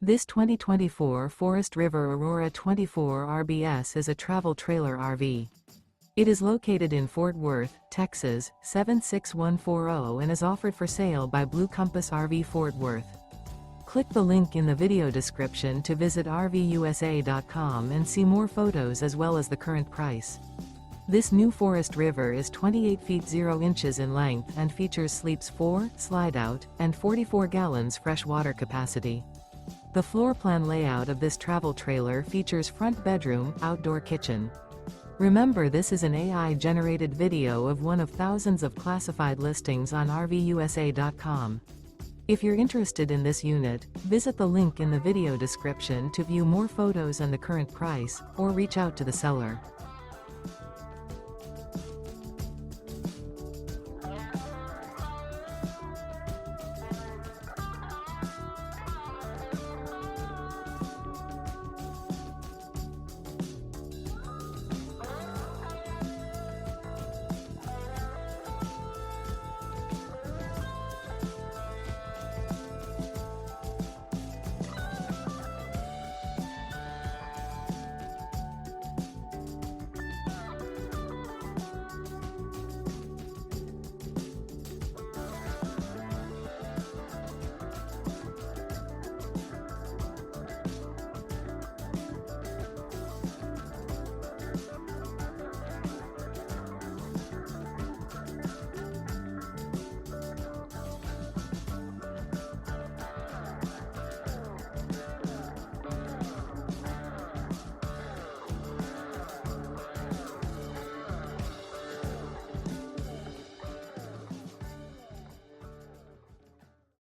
This 2024 Forest River Aurora 24 RBS is a travel trailer RV. It is located in Fort Worth, Texas, 76140 and is offered for sale by Blue Compass RV Fort Worth. Click the link in the video description to visit RVUSA.com and see more photos as well as the current price. This new Forest River is 28 feet 0 inches in length and features sleeps 4, slide-out, and 44 gallons fresh water capacity. The floor plan layout of this travel trailer features front bedroom, outdoor kitchen. Remember, this is an AI-generated video of one of thousands of classified listings on RVUSA.com. If you're interested in this unit, visit the link in the video description to view more photos and the current price, or reach out to the seller.